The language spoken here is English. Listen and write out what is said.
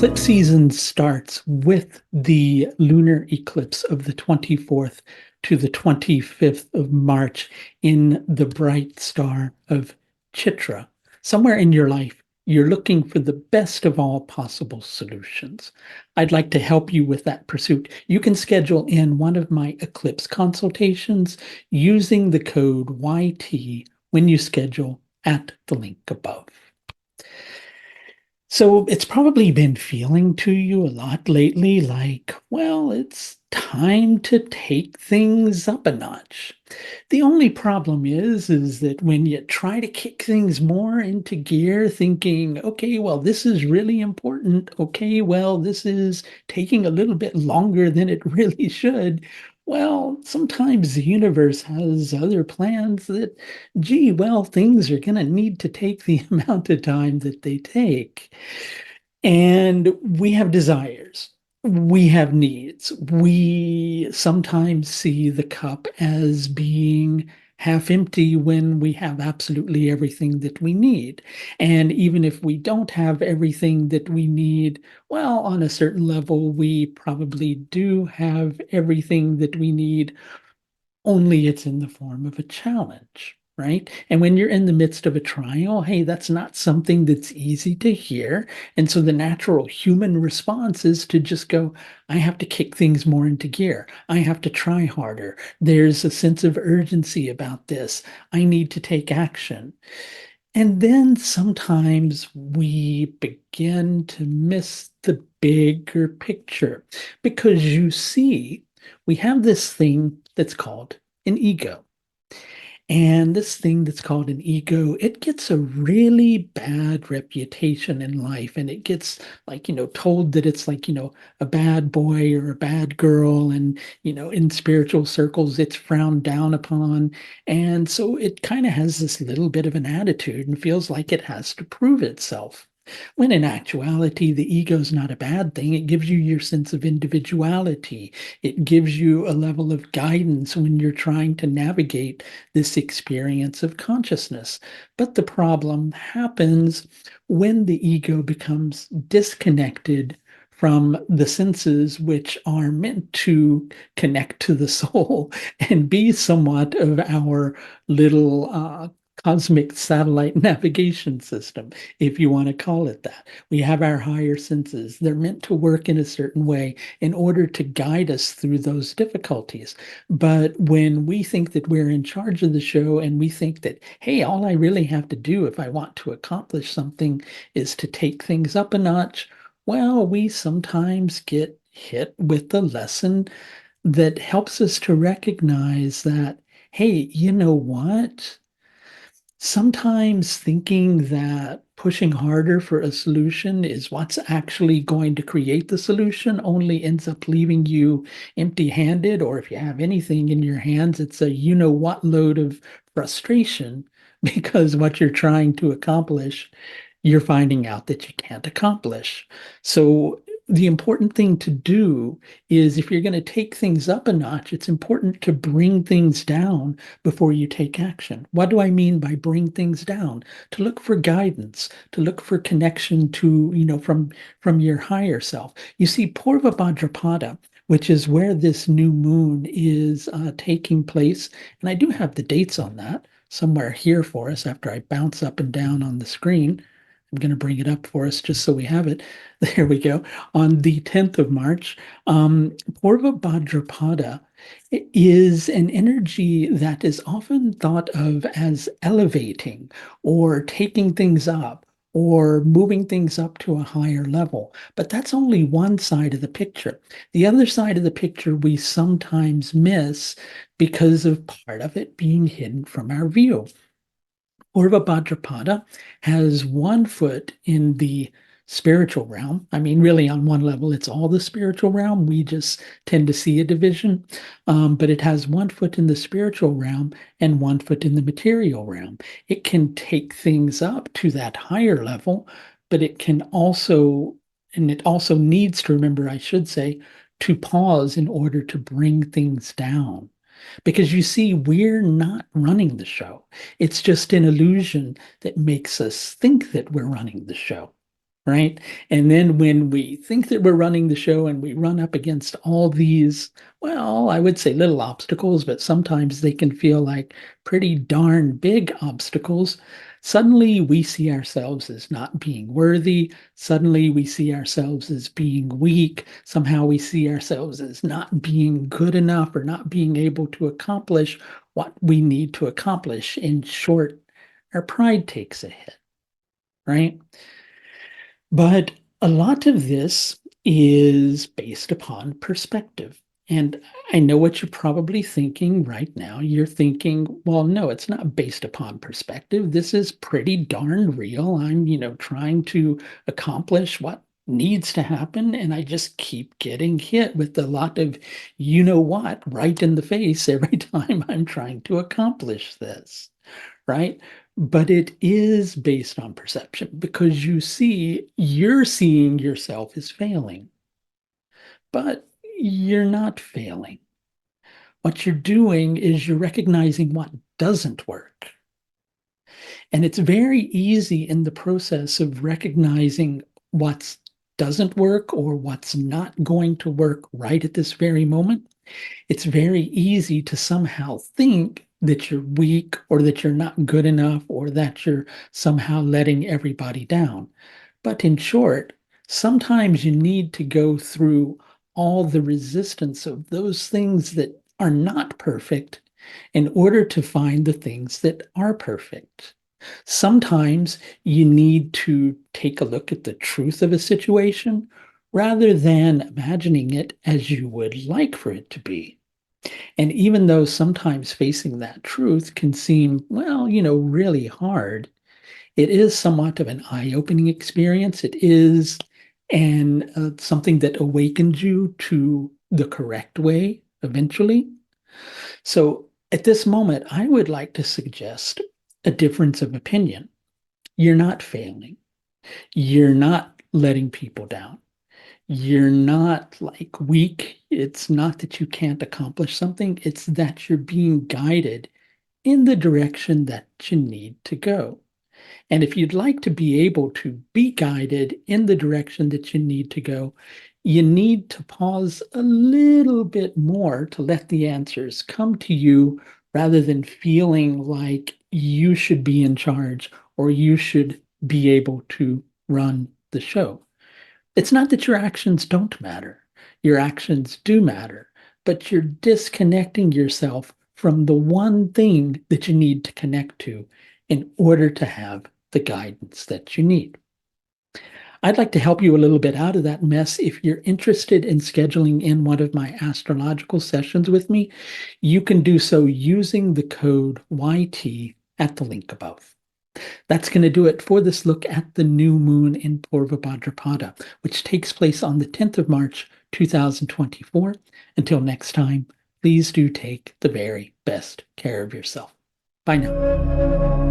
Eclipse season starts with the lunar eclipse of the 24th to the 25th of March in the bright star of Chitra. Somewhere in your life, you're looking for the best of all possible solutions. I'd like to help you with that pursuit. You can schedule in one of my eclipse consultations using the code YT when you schedule at the link above. So it's probably been feeling to you a lot lately like, well, it's time to take things up a notch. The only problem is that when you try to kick things more into gear, thinking, okay, well, this is really important. Okay, well, this is taking a little bit longer than it really should. Well, sometimes the universe has other plans that, gee, well, things are going to need to take the amount of time that they take. And we have desires, we have needs. We sometimes see the cup as being half empty when we have absolutely everything that we need. And even if we don't have everything that we need, well, on a certain level, we probably do have everything that we need, only it's in the form of a challenge, right? And when you're in the midst of a trial, hey, that's not something that's easy to hear. And so the natural human response is to just go, I have to kick things more into gear. I have to try harder. There's a sense of urgency about this. I need to take action. And then sometimes we begin to miss the bigger picture because you see, we have this thing that's called an ego. And this thing that's called an ego, it gets a really bad reputation in life. And it gets like, told that it's like, a bad boy or a bad girl. And, in spiritual circles, it's frowned down upon. And so it kind of has this little bit of an attitude and feels like it has to prove itself. When in actuality, the ego is not a bad thing. It gives you your sense of individuality. It gives you a level of guidance when you're trying to navigate this experience of consciousness. But the problem happens when the ego becomes disconnected from the senses, which are meant to connect to the soul and be somewhat of our little cosmic satellite navigation system, if you want to call it that. We have our higher senses. They're meant to work in a certain way in order to guide us through those difficulties. But when we think that we're in charge of the show and we think that, hey, all I really have to do if I want to accomplish something is to take things up a notch, well, we sometimes get hit with the lesson that helps us to recognize that, hey, you know what? Sometimes thinking that pushing harder for a solution is what's actually going to create the solution only ends up leaving you empty-handed, or if you have anything in your hands, it's a you know what load of frustration because what you're trying to accomplish, you're finding out that you can't accomplish. So the important thing to do is if you're going to take things up a notch, it's important to bring things down before you take action. What do I mean by bring things down? To look for guidance, to look for connection to, from your higher self. You see, Purva Bhadrapada, which is where this new moon is taking place, and I do have the dates on that somewhere here for us after I bounce up and down on the screen. I'm going to bring it up for us just so we have it. There we go. On the 10th of March, Purva Bhadrapada is an energy that is often thought of as elevating or taking things up or moving things up to a higher level. But that's only one side of the picture. The other side of the picture we sometimes miss because of part of it being hidden from our view. Purva Bhadrapada has one foot in the spiritual realm. I mean, really, on one level, it's all the spiritual realm. We just tend to see a division, but it has one foot in the spiritual realm and one foot in the material realm. It can take things up to that higher level, but it can also, and it also needs to remember, I should say, to pause in order to bring things down. Because you see, we're not running the show. It's just an illusion that makes us think that we're running the show. right? And then when we think that we're running the show and we run up against all these, well, I would say little obstacles, but sometimes they can feel like pretty darn big obstacles. Suddenly we see ourselves as not being worthy. Suddenly we see ourselves as being weak. Somehow we see ourselves as not being good enough or not being able to accomplish what we need to accomplish. In short, our pride takes a hit, right? But a lot of this is based upon perspective. And I know what you're probably thinking right now. You're thinking, well, no, it's not based upon perspective. This is pretty darn real. I'm, trying to accomplish what needs to happen. And I just keep getting hit with a lot of, you know what, right in the face every time I'm trying to accomplish this, right? But it is based on perception because you're seeing yourself as failing, but you're not failing. What you're doing is you're recognizing what doesn't work. And it's very easy in the process of recognizing what doesn't work or what's not going to work right at this very moment. It's very easy to somehow think that you're weak or that you're not good enough or that you're somehow letting everybody down. But in short, sometimes you need to go through all the resistance of those things that are not perfect in order to find the things that are perfect. Sometimes you need to take a look at the truth of a situation rather than imagining it as you would like for it to be. And even though sometimes facing that truth can seem, well, really hard, it is somewhat of an eye-opening experience. It is and something that awakens you to the correct way eventually. So at this moment, I would like to suggest a difference of opinion. You're not failing. You're not letting people down. You're not like weak. It's not that you can't accomplish something. It's that you're being guided in the direction that you need to go. And if you'd like to be able to be guided in the direction that you need to go, you need to pause a little bit more to let the answers come to you rather than feeling like you should be in charge or you should be able to run the show. It's not that your actions don't matter. Your actions do matter, but you're disconnecting yourself from the one thing that you need to connect to in order to have the guidance that you need. I'd like to help you a little bit out of that mess. If you're interested in scheduling in one of my astrological sessions with me, you can do so using the code YT at the link above. That's going to do it for this look at the new moon in Purva Bhadrapada, which takes place on the 10th of March, 2024. Until next time, please do take the very best care of yourself. Bye now.